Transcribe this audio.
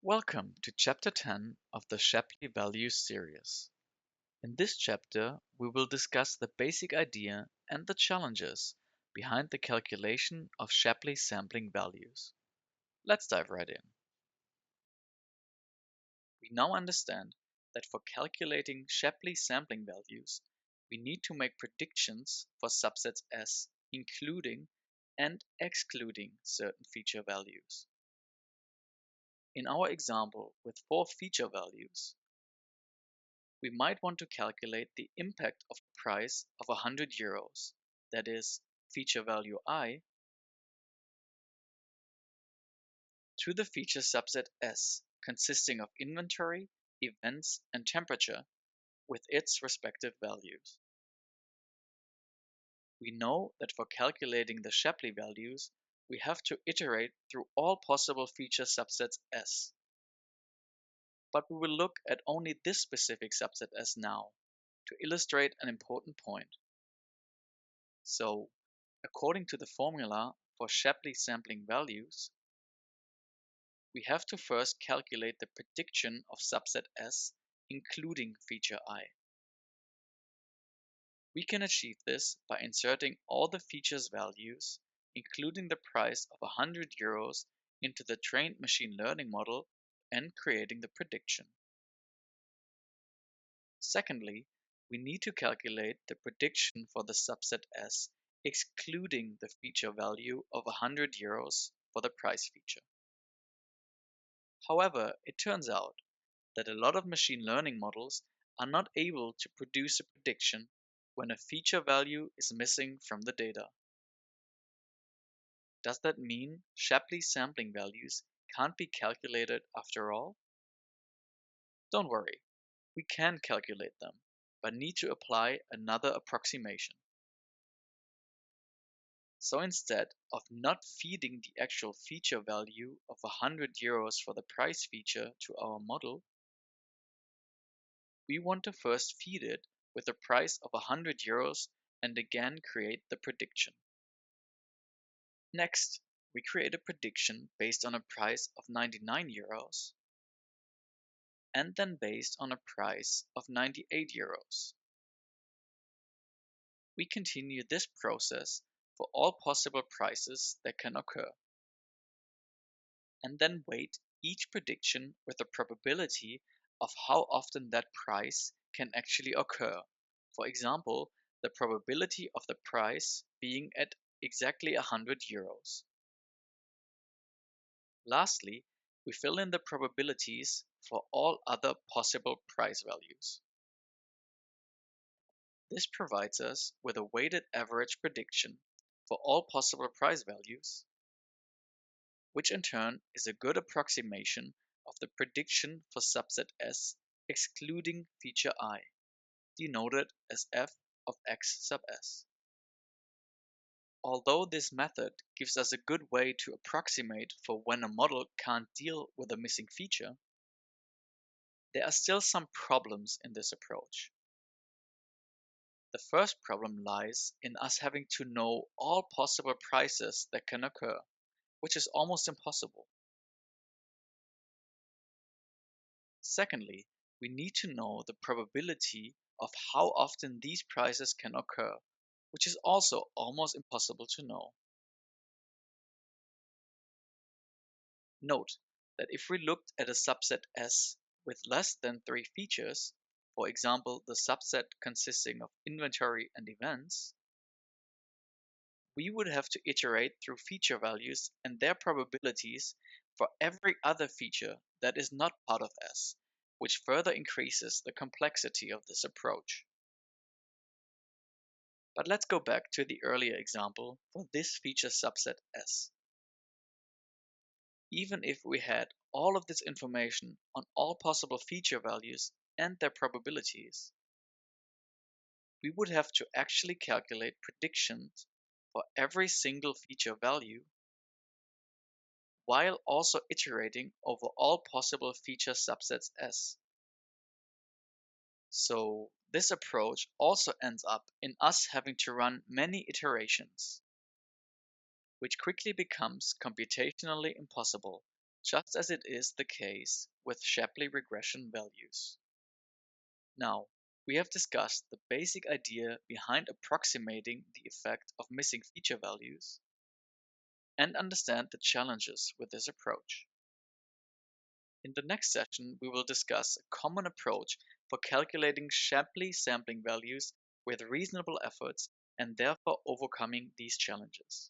Welcome to Chapter 10 of the Shapley Values series. In this chapter, we will discuss the basic idea and the challenges behind the calculation of Shapley sampling values. Let's dive right in. We now understand that for calculating Shapley sampling values, we need to make predictions for subsets S, including and excluding certain feature values. In our example with 4 feature values, we might want to calculate the impact of the price of 100 euros, that is, feature value I, to the feature subset S, consisting of inventory, events, and temperature, with its respective values. We know that for calculating the Shapley values, we have to iterate through all possible feature subsets S. But we will look at only this specific subset S now, to illustrate an important point. So, according to the formula for Shapley sampling values, we have to first calculate the prediction of subset S, including feature I. We can achieve this by inserting all the features values, including the price of 100 euros, into the trained machine learning model and creating the prediction. Secondly, we need to calculate the prediction for the subset S, excluding the feature value of 100 euros for the price feature. However, it turns out that a lot of machine learning models are not able to produce a prediction when a feature value is missing from the data. Does that mean Shapley sampling values can't be calculated after all? Don't worry, we can calculate them, but need to apply another approximation. So instead of not feeding the actual feature value of 100 euros for the price feature to our model, we want to first feed it with a price of 100 euros and again create the prediction. Next, we create a prediction based on a price of 99 euros and then based on a price of 98 euros. We continue this process for all possible prices that can occur, and then weight each prediction with a probability of how often that price can actually occur. For example, the probability of the price being at exactly 100 euros. Lastly, we fill in the probabilities for all other possible price values. This provides us with a weighted average prediction for all possible price values, which in turn is a good approximation of the prediction for subset S excluding feature I, denoted as f of x sub s. Although this method gives us a good way to approximate for when a model can't deal with a missing feature, there are still some problems in this approach. The first problem lies in us having to know all possible prices that can occur, which is almost impossible. Secondly, we need to know the probability of how often these prices can occur, which is also almost impossible to know. Note that if we looked at a subset S with less than 3 features, for example the subset consisting of inventory and events, we would have to iterate through feature values and their probabilities for every other feature that is not part of S, which further increases the complexity of this approach. But let's go back to the earlier example for this feature subset S. Even if we had all of this information on all possible feature values and their probabilities, we would have to actually calculate predictions for every single feature value while also iterating over all possible feature subsets S. So this approach also ends up in us having to run many iterations, which quickly becomes computationally impossible just as it is the case with Shapley regression values. Now, we have discussed the basic idea behind approximating the effect of missing feature values and understand the challenges with this approach. In the next session, we will discuss a common approach for calculating Shapley sampling values with reasonable efforts and therefore overcoming these challenges.